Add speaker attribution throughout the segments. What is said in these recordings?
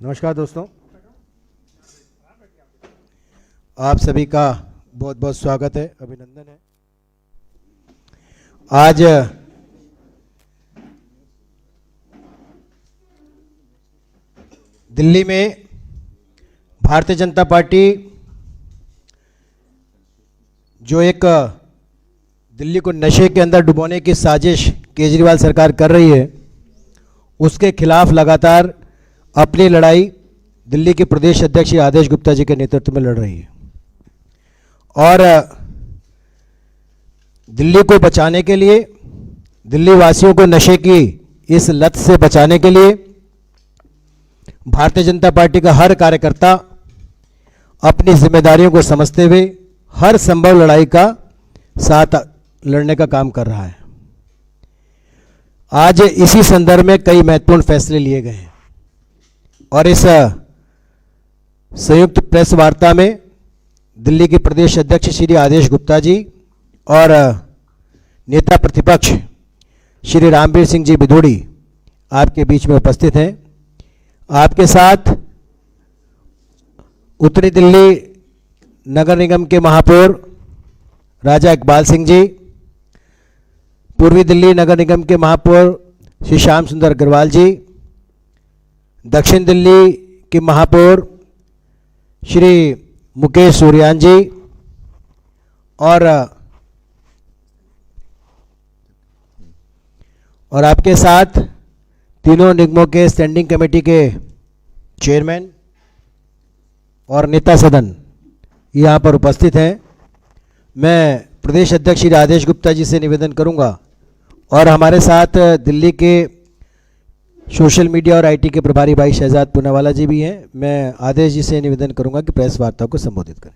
Speaker 1: नमस्कार दोस्तों, आप सभी का बहुत बहुत स्वागत है, अभिनंदन है। आज दिल्ली में भारतीय जनता पार्टी जो एक दिल्ली को नशे के अंदर डुबोने की साजिश केजरीवाल सरकार कर रही है, उसके खिलाफ लगातार अपनी लड़ाई दिल्ली के प्रदेश अध्यक्ष श्री आदेश गुप्ता जी के नेतृत्व में लड़ रही है। और दिल्ली को बचाने के लिए, दिल्ली वासियों को नशे की इस लत से बचाने के लिए भारतीय जनता पार्टी का हर कार्यकर्ता अपनी जिम्मेदारियों को समझते हुए हर संभव लड़ाई का साथ लड़ने का काम कर रहा है। आज इसी संदर्भ में कई महत्वपूर्ण फैसले लिए गए हैं और इस संयुक्त प्रेस वार्ता में दिल्ली के प्रदेश अध्यक्ष श्री आदेश गुप्ता जी और नेता प्रतिपक्ष श्री रामवीर सिंह जी बिधूड़ी आपके बीच में उपस्थित हैं। आपके साथ उत्तरी दिल्ली नगर निगम के महापौर राजा इकबाल सिंह जी, पूर्वी दिल्ली नगर निगम के महापौर श्री श्याम सुंदर अग्रवाल जी, दक्षिण दिल्ली के महापौर श्री मुकेश सूर्यान जी और आपके साथ तीनों निगमों के स्टैंडिंग कमेटी के चेयरमैन और नेता सदन यहाँ पर उपस्थित हैं। मैं प्रदेश अध्यक्ष श्री आदेश गुप्ता जी से निवेदन करूंगा और हमारे साथ दिल्ली के सोशल मीडिया और आईटी के प्रभारी भाई शहजाद पूनावाला जी भी हैं। मैं आदेश जी से निवेदन करूंगा कि प्रेस वार्ता को संबोधित करें।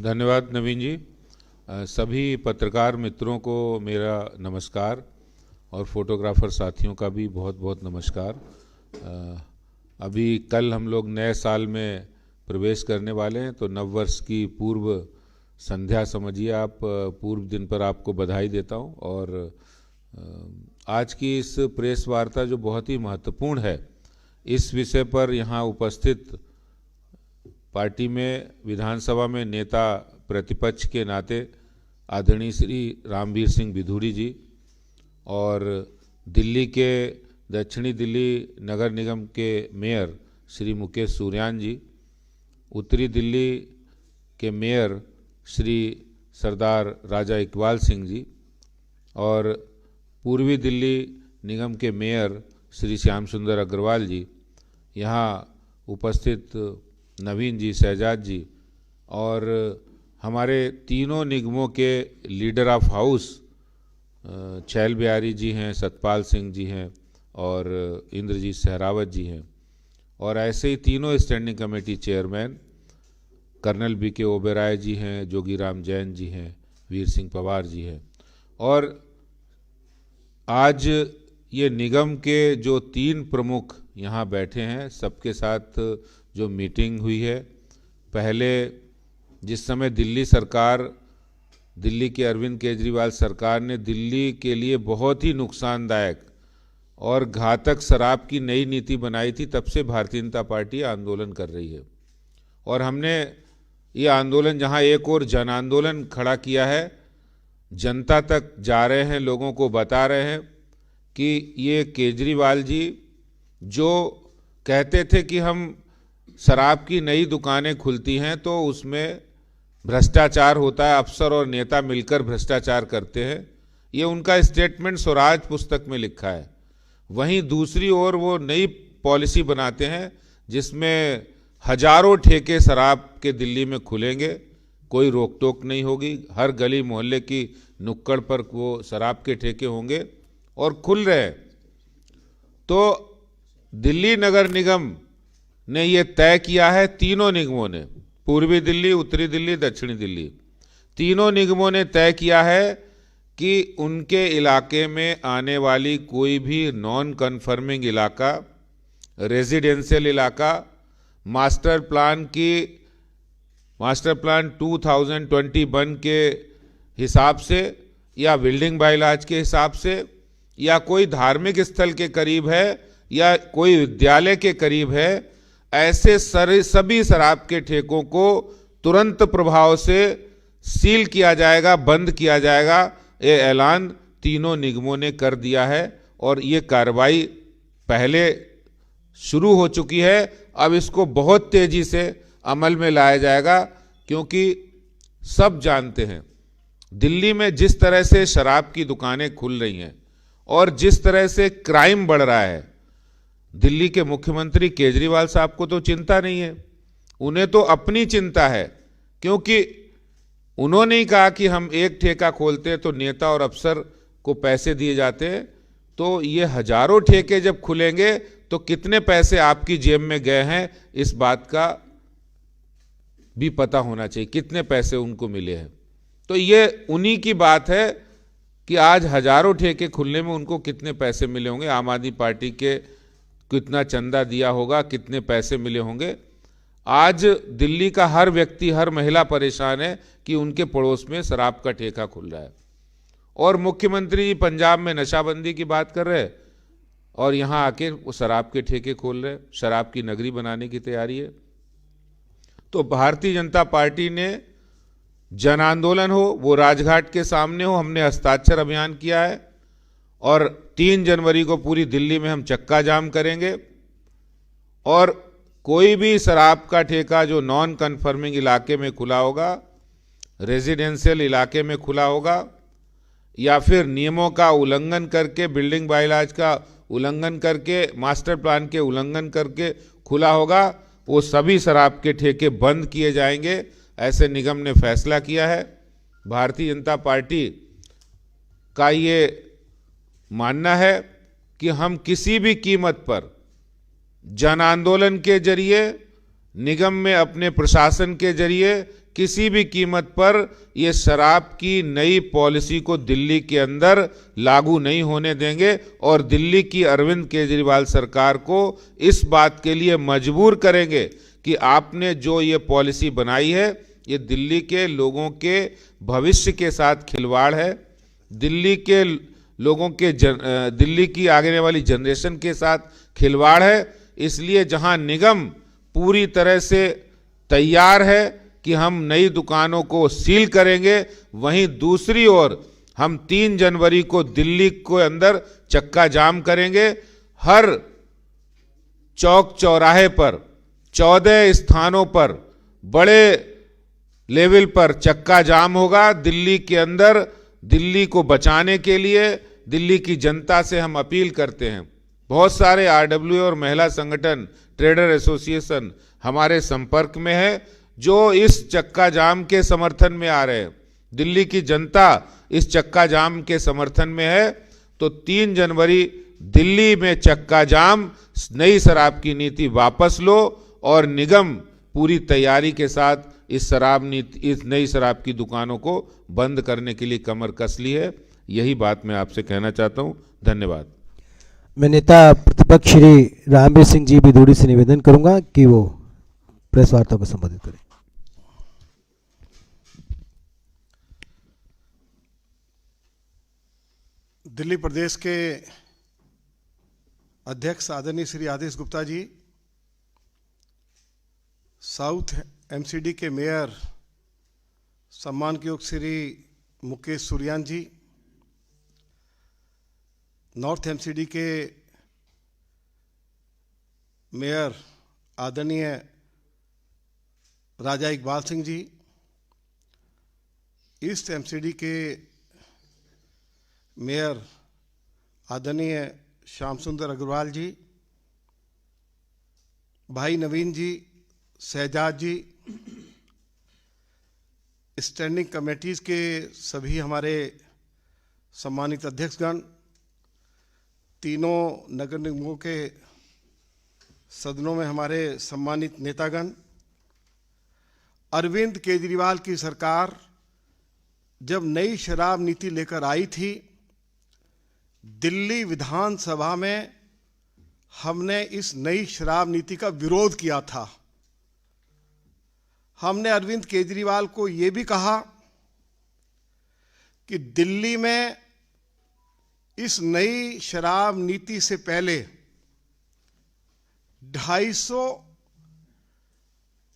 Speaker 2: धन्यवाद नवीन जी। सभी पत्रकार मित्रों को मेरा नमस्कार और फोटोग्राफर साथियों का भी बहुत बहुत नमस्कार। अभी कल हम लोग नए साल में प्रवेश करने वाले हैं, तो नव वर्ष की पूर्व संध्या समझिए आप, पूर्व दिन पर आपको बधाई देता हूं। और आज की इस प्रेस वार्ता जो बहुत ही महत्वपूर्ण है, इस विषय पर यहाँ उपस्थित पार्टी में विधानसभा में नेता प्रतिपक्ष के नाते आदरणीय श्री रामवीर सिंह बिधूड़ी जी और दिल्ली के दक्षिणी दिल्ली नगर निगम के मेयर श्री मुकेश सूर्यान जी, उत्तरी दिल्ली के मेयर श्री सरदार राजा इकबाल सिंह जी और पूर्वी दिल्ली निगम के मेयर श्री श्याम सुंदर अग्रवाल जी, यहाँ उपस्थित नवीन जी, शहजाद जी और हमारे तीनों निगमों के लीडर ऑफ हाउस छैल बिहारी जी हैं, सतपाल सिंह जी हैं और इंद्रजीत सहरावत जी हैं और ऐसे ही तीनों standing committee chairman colonel B K Oberoi जी हैं, जोगीराम जैन जी हैं, वीर सिंह पवार जी हैं। और आज ये निगम के जो 3 प्रमुख यहाँ बैठे हैं, सबके साथ जो मीटिंग हुई है, पहले जिस समय दिल्ली सरकार, दिल्ली के अरविंद केजरीवाल सरकार ने दिल्ली के लिए बहुत ही नुकसानदायक और घातक शराब की नई नीति बनाई थी, तब से भारतीय जनता पार्टी आंदोलन कर रही है। और हमने ये आंदोलन जहाँ एक और जन आंदोलन खड़ा किया है, जनता तक जा रहे हैं, लोगों को बता रहे हैं कि ये केजरीवाल जी जो कहते थे कि हम शराब की नई दुकानें खुलती हैं तो उसमें भ्रष्टाचार होता है, अफसर और नेता मिलकर भ्रष्टाचार करते हैं, ये उनका स्टेटमेंट स्वराज पुस्तक में लिखा है। वहीं दूसरी ओर वो नई पॉलिसी बनाते हैं जिसमें हजारों ठेके शराब के दिल्ली में खुलेंगे, कोई रोक टोक नहीं होगी, हर गली मोहल्ले की नुक्कड़ पर वो शराब के ठेके होंगे और खुल रहे हैं। तो दिल्ली नगर निगम ने ये तय किया है, तीनों निगमों ने, पूर्वी दिल्ली, उत्तरी दिल्ली, दक्षिणी दिल्ली, तीनों निगमों ने तय किया है कि उनके इलाके में आने वाली कोई भी नॉन कन्फर्मिंग इलाका, रेजिडेंशियल इलाका, मास्टर प्लान 2021 के हिसाब से या बिल्डिंग बाइलाज के हिसाब से या कोई धार्मिक स्थल के करीब है या कोई विद्यालय के करीब है, ऐसे सभी शराब के ठेकों को तुरंत प्रभाव से सील किया जाएगा, बंद किया जाएगा। ये ऐलान तीनों निगमों ने कर दिया है और ये कार्रवाई पहले शुरू हो चुकी है। अब इसको बहुत तेजी से अमल में लाया जाएगा, क्योंकि सब जानते हैं दिल्ली में जिस तरह से शराब की दुकानें खुल रही हैं और जिस तरह से क्राइम बढ़ रहा है, दिल्ली के मुख्यमंत्री केजरीवाल साहब को तो चिंता नहीं है, उन्हें तो अपनी चिंता है, क्योंकि उन्होंने ही कहा कि हम एक ठेका खोलते हैं तो नेता और अफसर को पैसे दिए जाते हैं। तो ये हजारों ठेके जब खुलेंगे तो कितने पैसे आपकी जेब में गए हैं, इस बात का भी पता होना चाहिए, कितने पैसे उनको मिले हैं। तो ये उन्हीं की बात है कि आज हजारों ठेके खुलने में उनको कितने पैसे मिले होंगे, आम आदमी पार्टी के कितना चंदा दिया होगा, कितने पैसे मिले होंगे। आज दिल्ली का हर व्यक्ति, हर महिला परेशान है कि उनके पड़ोस में शराब का ठेका खुल रहा है, और मुख्यमंत्री पंजाब में नशाबंदी की बात कर रहे हैं और यहाँ आके वो शराब के ठेके खोल रहे हैं, शराब की नगरी बनाने की तैयारी है। तो भारतीय जनता पार्टी ने जन आंदोलन हो, वो राजघाट के सामने हो, हमने हस्ताक्षर अभियान किया है और 3 जनवरी को पूरी दिल्ली में हम चक्का जाम करेंगे। और कोई भी शराब का ठेका जो नॉन कन्फर्मिंग इलाके में खुला होगा, रेजिडेंशियल इलाके में खुला होगा, या फिर नियमों का उल्लंघन करके, बिल्डिंग बायलॉज का उल्लंघन करके, मास्टर प्लान के उल्लंघन करके खुला होगा, वो सभी शराब के ठेके बंद किए जाएंगे, ऐसे निगम ने फैसला किया है। भारतीय जनता पार्टी का ये मानना है कि हम किसी भी कीमत पर जन आंदोलन के जरिए, निगम में अपने प्रशासन के जरिए, किसी भी कीमत पर ये शराब की नई पॉलिसी को दिल्ली के अंदर लागू नहीं होने देंगे और दिल्ली की अरविंद केजरीवाल सरकार को इस बात के लिए मजबूर करेंगे कि आपने जो ये पॉलिसी बनाई है, ये दिल्ली के लोगों के भविष्य के साथ खिलवाड़ है, दिल्ली के लोगों के दिल्ली की आगे वाली जनरेशन के साथ खिलवाड़ है। इसलिए जहां निगम पूरी तरह से तैयार है कि हम नई दुकानों को सील करेंगे, वहीं दूसरी ओर हम 3 जनवरी को दिल्ली के अंदर चक्का जाम करेंगे। हर चौक चौराहे पर 14 स्थानों पर बड़े लेवल पर चक्का जाम होगा दिल्ली के अंदर। दिल्ली को बचाने के लिए दिल्ली की जनता से हम अपील करते हैं, बहुत सारे आरडब्ल्यू और महिला संगठन, ट्रेडर एसोसिएशन हमारे संपर्क में है जो इस चक्का जाम के समर्थन में आ रहे हैं। दिल्ली की जनता इस चक्का जाम के समर्थन में है। तो 3 जनवरी दिल्ली में चक्का जाम, नई शराब की नीति वापस लो और निगम पूरी तैयारी के साथ इस नई शराब की दुकानों को बंद करने के लिए कमर कस ली है। यही बात मैं आपसे कहना चाहता हूं। धन्यवाद।
Speaker 1: मैं नेता प्रतिपक्ष श्री रामवीर सिंह जी बिदूड़ी से निवेदन करूंगा कि वो प्रेस वार्ता को संबोधित करें।
Speaker 3: दिल्ली प्रदेश के अध्यक्ष आदरणीय श्री आदेश गुप्ता जी, साउथ एमसीडी के मेयर सम्मान के योग श्री मुकेश सूर्यान जी, नॉर्थ एमसीडी के मेयर आदरणीय राजा इकबाल सिंह जी, ईस्ट एमसीडी के मेयर आदरणीय श्याम सुंदर अग्रवाल जी, भाई नवीन जी, शहजाद जी, स्टैंडिंग कमेटीज के सभी हमारे सम्मानित अध्यक्षगण, तीनों नगर निगमों के सदनों में हमारे सम्मानित नेतागण, अरविंद केजरीवाल की सरकार जब नई शराब नीति लेकर आई थी, दिल्ली विधानसभा में हमने इस नई शराब नीति का विरोध किया था। हमने अरविंद केजरीवाल को यह भी कहा कि दिल्ली में इस नई शराब नीति से पहले 250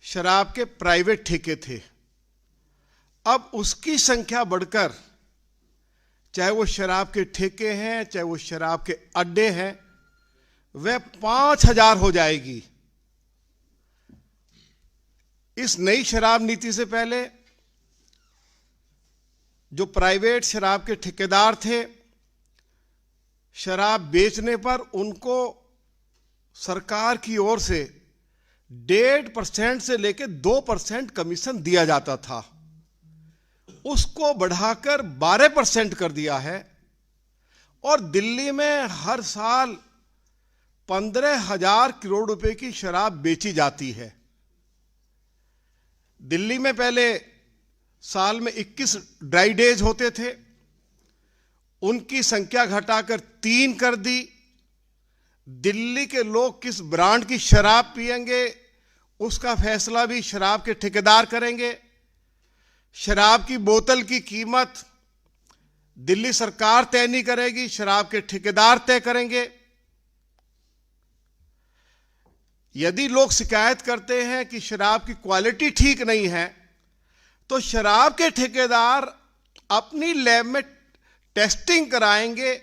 Speaker 3: शराब के प्राइवेट ठेके थे। अब उसकी संख्या बढ़कर, चाहे वो शराब के ठेके हैं, चाहे वो शराब के अड्डे हैं, वह 5000 हो जाएगी। इस नई शराब नीति से पहले जो प्राइवेट शराब के ठेकेदार थे, शराब बेचने पर उनको सरकार की ओर से 1.5% से लेकर 2% कमीशन दिया जाता था। उसको बढ़ाकर 12% कर दिया है और दिल्ली में हर साल 15,000 करोड़ रुपए की शराब बेची जाती है। दिल्ली में पहले साल में 21 ड्राई डेज होते थे, उनकी संख्या घटाकर 3 कर दी। दिल्ली के लोग किस ब्रांड की शराब पिएंगे उसका फैसला भी शराब के ठेकेदार करेंगे। शराब की बोतल की कीमत दिल्ली सरकार तय नहीं करेगी, शराब के ठेकेदार तय करेंगे। यदि लोग शिकायत करते हैं कि शराब की क्वालिटी ठीक नहीं है, तो शराब के ठेकेदार अपनी लैब में टेस्टिंग कराएंगे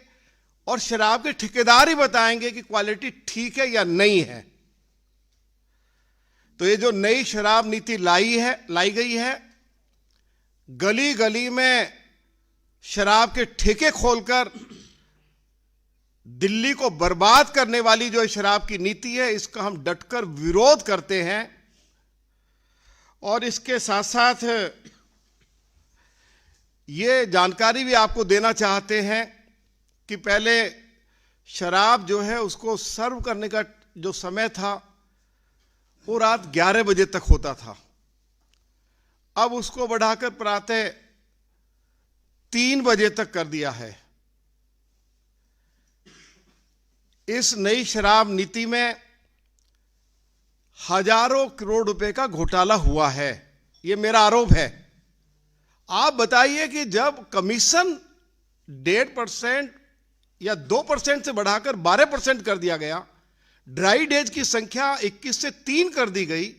Speaker 3: और शराब के ठेकेदार ही बताएंगे कि क्वालिटी ठीक है या नहीं है। तो ये जो नई शराब नीति लाई गई है, गली गली में शराब के ठेके खोलकर दिल्ली को बर्बाद करने वाली जो शराब की नीति है, इसका हम डटकर विरोध करते हैं। और इसके साथ साथ ये जानकारी भी आपको देना चाहते हैं कि पहले शराब जो है उसको सर्व करने का जो समय था वो रात 11 बजे तक होता था। अब उसको बढ़ाकर प्रातः 3 बजे तक कर दिया है। इस नई शराब नीति में हजारों करोड़ रुपए का घोटाला हुआ है, ये मेरा आरोप है। आप बताइए कि जब कमीशन 1.5% या 2% से बढ़ाकर 12% कर दिया गया, ड्राई डेज की संख्या 21 से 3 कर दी गई,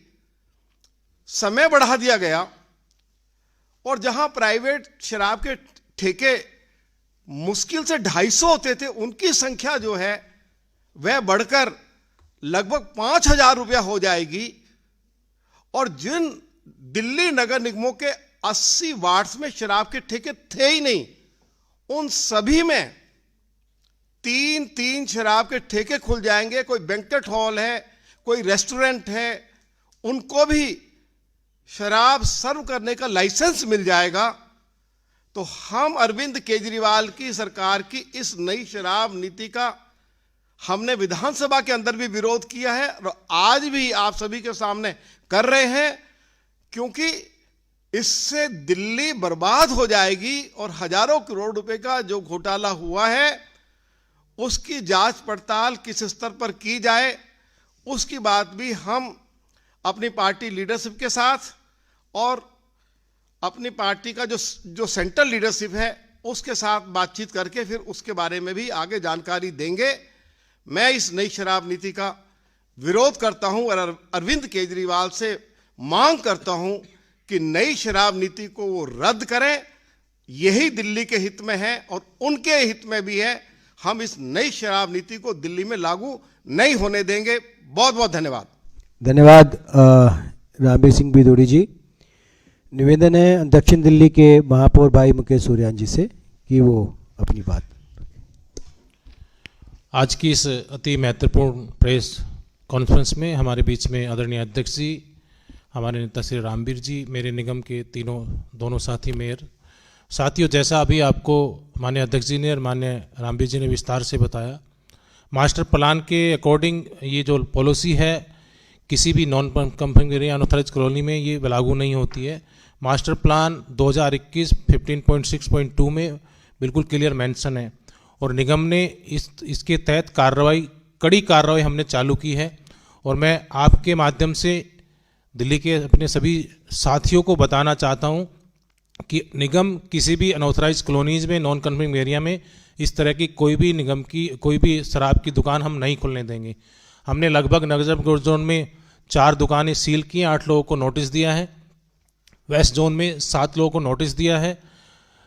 Speaker 3: समय बढ़ा दिया गया, और जहां प्राइवेट शराब के ठेके मुश्किल से 250 होते थे, उनकी संख्या जो है वह बढ़कर लगभग 5,000 रुपया हो जाएगी। और जिन दिल्ली नगर निगमों के 80 वार्ड्स में शराब के ठेके थे ही नहीं, उन सभी में 3-3 शराब के ठेके खुल जाएंगे। कोई बैंक्वेट हॉल है, कोई रेस्टोरेंट है, उनको भी शराब सर्व करने का लाइसेंस मिल जाएगा। तो हम अरविंद केजरीवाल की सरकार की इस नई शराब नीति का हमने विधानसभा के अंदर भी विरोध किया है और आज भी आप सभी के सामने कर रहे हैं, क्योंकि इससे दिल्ली बर्बाद हो जाएगी और हजारों करोड़ रुपए का जो घोटाला हुआ है उसकी जांच पड़ताल किस स्तर पर की जाए, उसकी बात भी हम अपनी पार्टी लीडरशिप के साथ और अपनी पार्टी का जो सेंट्रल लीडरशिप है उसके साथ बातचीत करके फिर उसके बारे में भी आगे जानकारी देंगे। मैं इस नई शराब नीति का विरोध करता हूं और अरविंद केजरीवाल से मांग करता हूं कि नई शराब नीति को वो रद्द करें। यही दिल्ली के हित में है और उनके हित में भी है। हम इस नई शराब नीति को दिल्ली में लागू नहीं होने देंगे। बहुत बहुत धन्यवाद।
Speaker 1: धन्यवाद रामबीर सिंह बिदोड़ी जी। निवेदन है दक्षिण दिल्ली के महापौर भाई मुकेश सूर्यान जी से कि वो अपनी बात।
Speaker 4: आज की इस अति महत्वपूर्ण प्रेस कॉन्फ्रेंस में हमारे बीच में आदरणीय अध्यक्ष जी, हमारे नेता श्री रामबीर जी, मेरे निगम के दोनों साथी मेयर साथियों, जैसा अभी आपको माननीय अध्यक्ष जी ने और माननीय रामबीर जी ने विस्तार से बताया, मास्टर प्लान के अकॉर्डिंग ये जो पॉलिसी है किसी भी non conforming area unauthorised colony में ये लागू नहीं होती है। मास्टर प्लान 2021 15.6.2 में बिल्कुल क्लियर मेंशन है और निगम ने इसके तहत कड़ी कार्रवाई हमने चालू की है। और मैं आपके माध्यम से दिल्ली के अपने सभी साथियों को बताना चाहता हूं कि निगम किसी भी अनऑथराइज कॉलोनीज में नॉन कंफर्मिंग एरिया में इस तरह की कोई भी शराब की दुकान हम नहीं खुलने देंगे। हमने लगभग नगर जोन में 4 दुकानें सील की हैं, 8 लोगों को नोटिस दिया है। वेस्ट जोन में 7 लोगों को नोटिस दिया है।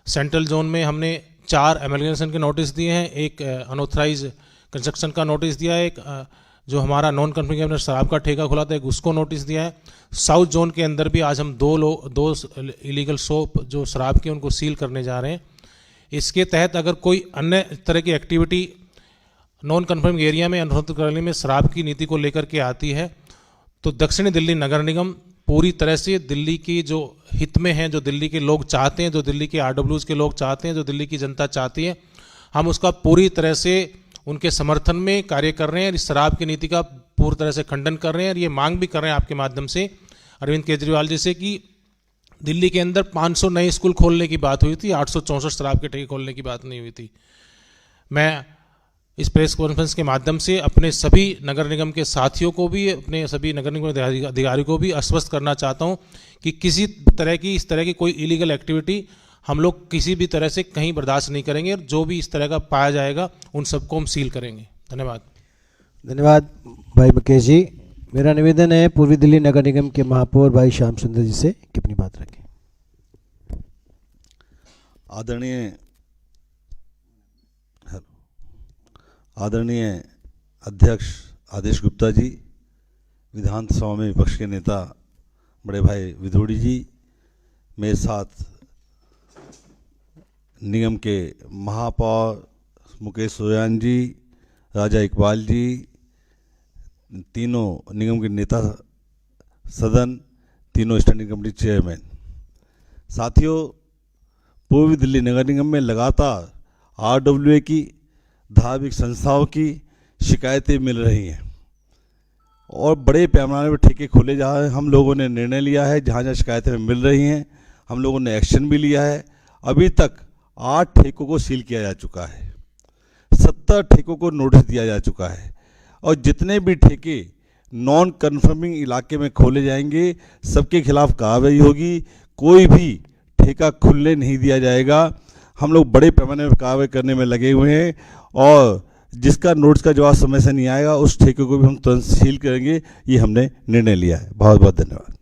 Speaker 4: सेंट्रल जोन में हमने 4 एमलगेशन के नोटिस दिए हैं, एक अनऑथराइज कंस्ट्रक्शन का नोटिस दिया है, एक जो हमारा नॉन कंफर्मिंग में शराब का ठेका खुला था एक उसको नोटिस दिया है। साउथ जोन के अंदर भी आज हम दो इलीगल शॉप जो शराब की उनको सील करने जा रहे हैं। इसके तहत अगर कोई अन्य तरह की एक्टिविटी नॉन कंफर्मिंग एरिया में अनुमति कॉलोनी में शराब की नीति को लेकर के आती है तो दक्षिणी दिल्ली नगर निगम पूरी तरह से दिल्ली की जो हित में है, जो दिल्ली के लोग चाहते हैं, जो दिल्ली के RWs के लोग चाहते हैं, जो दिल्ली की जनता चाहती है, हम उसका पूरी तरह से उनके समर्थन में कार्य कर रहे हैं। इस शराब की नीति का पूरी तरह से खंडन कर रहे हैं और ये मांग भी कर रहे हैं आपके माध्यम से अरविंद केजरीवाल जी से कि दिल्ली के अंदर 500 नए स्कूल खोलने की बात हुई थी, 864 शराब के ठेके खोलने की बात नहीं हुई थी। मैं इस प्रेस कॉन्फ्रेंस के माध्यम से अपने सभी नगर निगम के साथियों को भी, अपने सभी नगर निगम अधिकारियों को भी आश्वस्त करना चाहता हूं कि किसी तरह की इस तरह की कोई इलीगल एक्टिविटी हम लोग किसी भी तरह से कहीं बर्दाश्त नहीं करेंगे और जो भी इस तरह का पाया जाएगा उन सबको हम सील करेंगे। धन्यवाद।
Speaker 1: धन्यवाद भाई मुकेश जी। मेरा निवेदन है पूर्वी दिल्ली नगर निगम के महापौर भाई श्याम सुंदर जी से कि अपनी बात रखें।
Speaker 5: आदरणीय अध्यक्ष आदेश गुप्ता जी, विधानसभा में विपक्ष के नेता बड़े भाई विधोड़ी जी, मेरे साथ निगम के महापौर मुकेश सोयान जी, राजा इकबाल जी, तीनों निगम के नेता सदन, तीनों स्टैंडिंग कमेटी चेयरमैन, साथियों, पूर्वी दिल्ली नगर निगम में लगातार RWA की धार्मिक संस्थाओं की शिकायतें मिल रही हैं और बड़े पैमाने पर ठेके खोले जा रहे हैं। हम लोगों ने निर्णय लिया है, जहाँ जहाँ शिकायतें मिल रही हैं हम लोगों ने एक्शन भी लिया है। अभी तक 8 ठेकों को सील किया जा चुका है, 70 ठेकों को नोटिस दिया जा चुका है और जितने भी ठेके नॉन कन्फर्मिंग इलाके में खोले जाएंगे सबके खिलाफ कार्रवाई होगी। कोई भी ठेका खुलने नहीं दिया जाएगा। हम लोग बड़े पैमाने पर कार्रवाई करने में लगे हुए हैं और जिसका नोटिस का जवाब समय से नहीं आएगा उस ठेके को भी हम तुरंत सील करेंगे, ये हमने निर्णय लिया है। बहुत बहुत धन्यवाद।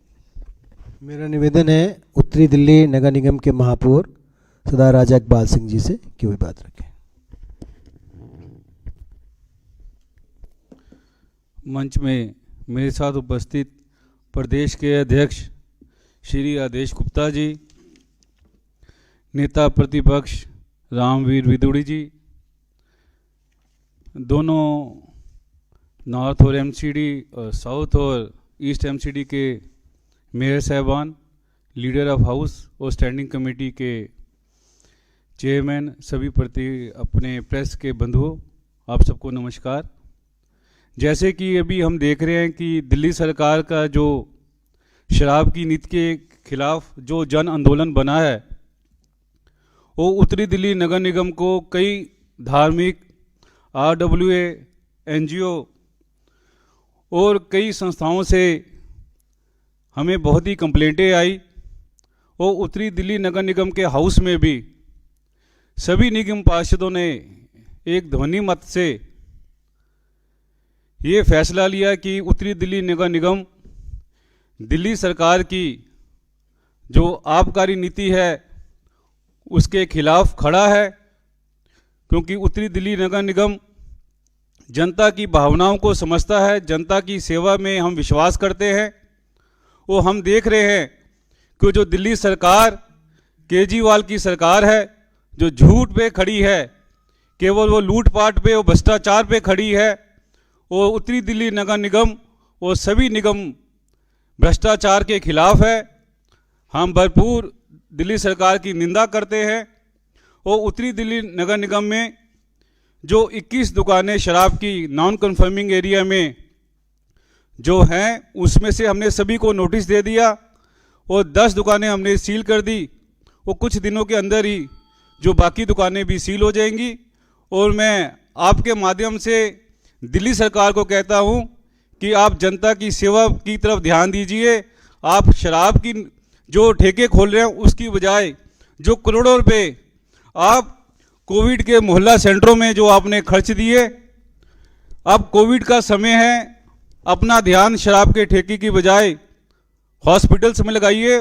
Speaker 1: मेरा निवेदन है उत्तरी दिल्ली नगर निगम के महापौर सरदार राजा इकबाल सिंह जी से कि वही बात रखें।
Speaker 6: मंच में मेरे साथ उपस्थित प्रदेश के अध्यक्ष श्री आदेश गुप्ता जी, नेता प्रतिपक्ष रामवीर विदुड़ी जी, दोनों नॉर्थ और MCD और साउथ और ईस्ट MCD के मेयर साहबान, लीडर ऑफ हाउस और स्टैंडिंग कमेटी के चेयरमैन, सभी प्रति अपने प्रेस के बंधुओं, आप सबको नमस्कार। जैसे कि अभी हम देख रहे हैं कि दिल्ली सरकार का जो शराब की नीति के खिलाफ जो जन आंदोलन बना है वो उत्तरी दिल्ली नगर निगम को कई धार्मिक RWA, NGO और कई संस्थाओं से हमें बहुत ही कंप्लेंटें आई और उत्तरी दिल्ली नगर निगम के हाउस में भी सभी निगम पार्षदों ने एक ध्वनि मत से ये फैसला लिया कि उत्तरी दिल्ली नगर निगम दिल्ली सरकार की जो आबकारी नीति है उसके खिलाफ खड़ा है, क्योंकि उत्तरी दिल्ली नगर निगम जनता की भावनाओं को समझता है, जनता की सेवा में हम विश्वास करते हैं। वो हम देख रहे हैं कि जो दिल्ली सरकार केजरीवाल की सरकार है जो झूठ पे खड़ी है, केवल वो लूटपाट पे और भ्रष्टाचार पे खड़ी है, वो उत्तरी दिल्ली नगर निगम वो सभी निगम भ्रष्टाचार के खिलाफ है। हम भरपूर दिल्ली सरकार की निंदा करते हैं और उत्तरी दिल्ली नगर निगम में जो 21 दुकानें शराब की नॉन कन्फर्मिंग एरिया में जो हैं उसमें से हमने सभी को नोटिस दे दिया और 10 दुकानें हमने सील कर दी। वो कुछ दिनों के अंदर ही जो बाकी दुकानें भी सील हो जाएंगी। और मैं आपके माध्यम से दिल्ली सरकार को कहता हूं कि आप जनता की सेवा की तरफ ध्यान दीजिए। आप शराब की जो ठेके खोल रहे हैं उसकी बजाय जो करोड़ों रुपए आप कोविड के मोहल्ला सेंटरों में जो आपने खर्च दिए अब कोविड का समय है, अपना ध्यान शराब के ठेके की बजाय हॉस्पिटल्स में लगाइए,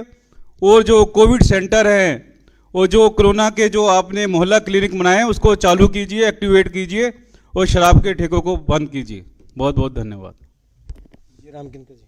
Speaker 6: और जो कोविड सेंटर हैं और जो कोरोना के जो आपने मोहल्ला क्लिनिक बनाए हैं उसको चालू कीजिए, एक्टिवेट कीजिए और शराब के ठेकों को बंद कीजिए। बहुत बहुत धन्यवाद।
Speaker 1: जी राम किनकर जी।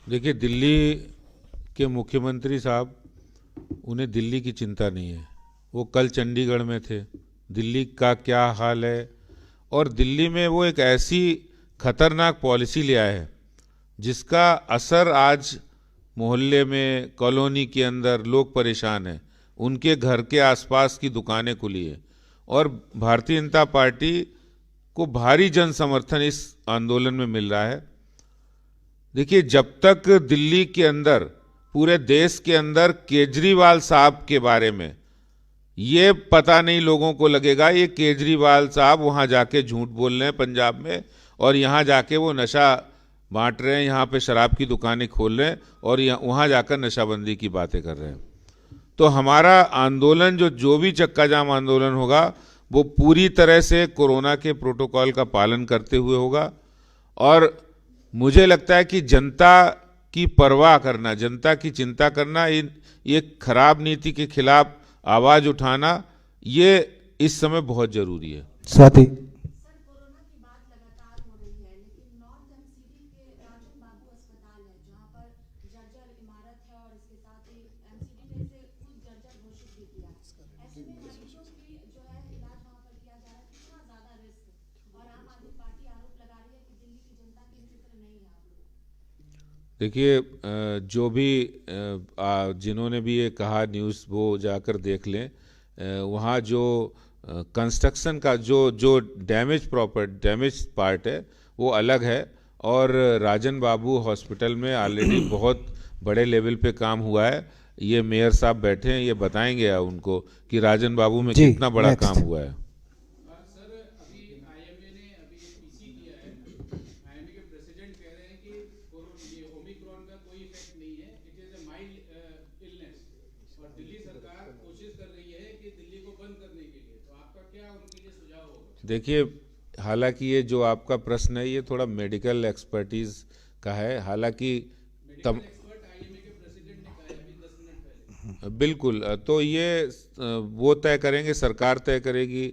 Speaker 2: देखिए, दिल्ली के मुख्यमंत्री साहब, उन्हें दिल्ली की चिंता नहीं है। वो कल चंडीगढ़ में थे, दिल्ली का क्या हाल है, और दिल्ली में वो एक ऐसी खतरनाक पॉलिसी ले आए हैं जिसका असर आज मोहल्ले में, कॉलोनी के अंदर लोग परेशान हैं, उनके घर के आसपास की दुकानें खुली हैं, और भारतीय जनता पार्टी को भारी जन समर्थन इस आंदोलन में मिल रहा है। देखिए, जब तक दिल्ली के अंदर, पूरे देश के अंदर केजरीवाल साहब के बारे में ये पता नहीं लोगों को लगेगा ये केजरीवाल साहब वहाँ जाके झूठ बोल रहे हैं पंजाब में, और यहाँ जाके वो नशा बांट रहे हैं, यहाँ पे शराब की दुकानें खोल रहे हैं और वहाँ जाकर नशाबंदी की बातें कर रहे हैं। तो हमारा आंदोलन, जो भी चक्का जाम आंदोलन होगा, वो पूरी तरह से कोरोना के प्रोटोकॉल का पालन करते हुए होगा। और मुझे लगता है कि जनता की परवाह करना, जनता की चिंता करना, ये खराब नीति के खिलाफ आवाज उठाना, ये इस समय बहुत जरूरी है।
Speaker 1: स्वाति।
Speaker 7: सर, कोरोना की बात लगातार हो रही है, लेकिन नॉर्थ एमसीडी के राजन बाबू अस्पताल है जहां पर जर्जर इमारत है और इसके साथ ही एमसीडी ने इसे खुद जर्जर घोषित भी किया। ऐसे में मरीजों की जो है इलाज वहां पर किया जा रहा है, कितना ज्यादा रिस्क, और आम आदमी पार्टी आरोप लगा रही है कि दिल्ली की जनता की फिक्र नहीं है आप लोग।
Speaker 2: देखिए, जो भी जिन्होंने भी ये कहा न्यूज़, वो जाकर देख लें। वहाँ जो कंस्ट्रक्शन का जो डैमेज पार्ट है वो अलग है, और राजन बाबू हॉस्पिटल में ऑलरेडी बहुत बड़े लेवल पे काम हुआ है। ये मेयर साहब बैठे हैं, ये बताएंगे उनको कि राजन बाबू में
Speaker 1: जी,
Speaker 2: कितना बड़ा
Speaker 1: next।
Speaker 2: काम हुआ है। देखिए, हालांकि ये जो आपका प्रश्न है ये थोड़ा मेडिकल एक्सपर्टीज का है, हालांकि बिल्कुल, तो ये वो तय करेंगे, सरकार तय करेगी,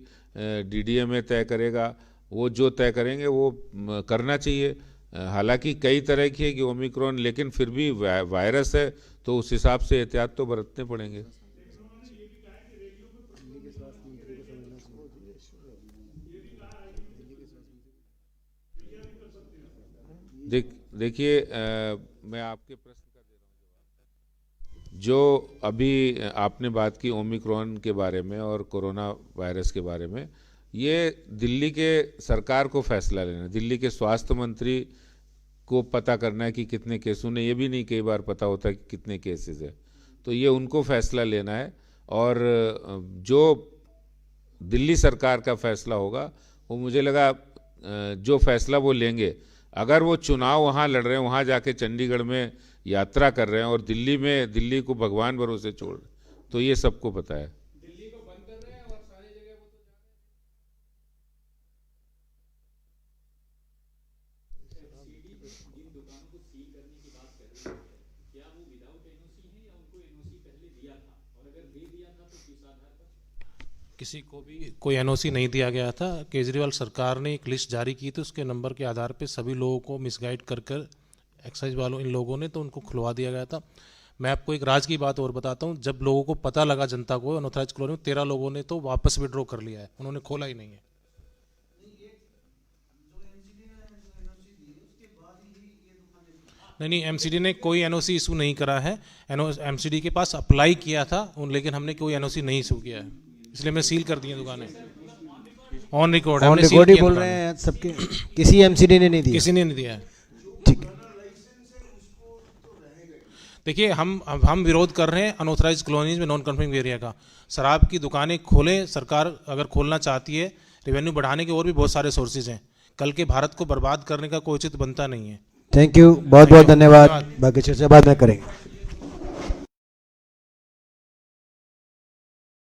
Speaker 2: डीडीएमए तय करेगा, वो जो तय करेंगे वो करना चाहिए। हालांकि कई तरह की है कि ओमिक्रॉन, लेकिन फिर भी वायरस है तो उस हिसाब से एहतियात तो बरतने पड़ेंगे। देखिए, मैं आपके प्रश्न का दे रहा हूँ जवाब। जो अभी आपने बात की ओमिक्रॉन के बारे में और कोरोना वायरस के बारे में, ये दिल्ली के सरकार को फैसला लेना है। दिल्ली के स्वास्थ्य मंत्री को पता करना है कि कितने केस, उन्हें ये भी नहीं कई बार पता होता कि कितने केसेस है, तो ये उनको फैसला लेना है। और जो दिल्ली सरकार का फैसला होगा, वो मुझे लगा जो फैसला वो लेंगे, अगर वो चुनाव वहाँ लड़ रहे हैं, वहाँ जाके चंडीगढ़ में यात्रा कर रहे हैं और दिल्ली को भगवान भरोसे छोड़ रहे, तो ये सबको पता है। दिल्ली को बंद कर रहे हैं और सारी जगह वो
Speaker 8: जिन दुकानों को सील करने की बात कर रही है, क्या वो विदाउट एनओसी है या उनको एनओसी पहले दिया था, और अगर दे दिया था तो किस आधार पर?
Speaker 4: किसी को भी कोई एनओसी नहीं दिया गया था। केजरीवाल सरकार ने एक लिस्ट जारी की थी, उसके नंबर के आधार पे सभी लोगों को मिसगाइड कर एक्साइज वालों, इन लोगों ने, तो उनको खुलवा दिया गया था। मैं आपको एक राज की बात और बताता हूँ, जब लोगों को पता लगा, जनता को, अनऑथराइज्ड कॉलोनी में 13 लोगों ने तो वापस विड्रॉ कर लिया है, उन्होंने खोला ही नहीं है। नहीं, एमसीडी ने कोई एनओसी इशू नहीं करा है। एमसीडी के पास अप्लाई किया था लेकिन हमने कोई एनओसी नहीं इशू किया है, इसलिए हमने सील कर दी है दुकानें। ऑन रिकॉर्ड
Speaker 1: ही बोल रहे हैं सबके, किसी एमसीडी ने नहीं दिया,
Speaker 4: किसी ने नहीं दिया है।
Speaker 1: ठीक है।
Speaker 4: देखिए हम विरोध कर रहे हैं अनऑथराइज कॉलोनीज में नॉन कन्फर्मिंग एरिया का। शराब की दुकानें खोलें, सरकार अगर खोलना चाहती है, रेवेन्यू बढ़ाने के और भी बहुत सारे सोर्सेज हैं। कल के भारत को बर्बाद करने का कोई उचित बनता नहीं है।
Speaker 1: थैंक यू, बहुत बहुत धन्यवाद। बाकी चर्चा बाद में करेंगे।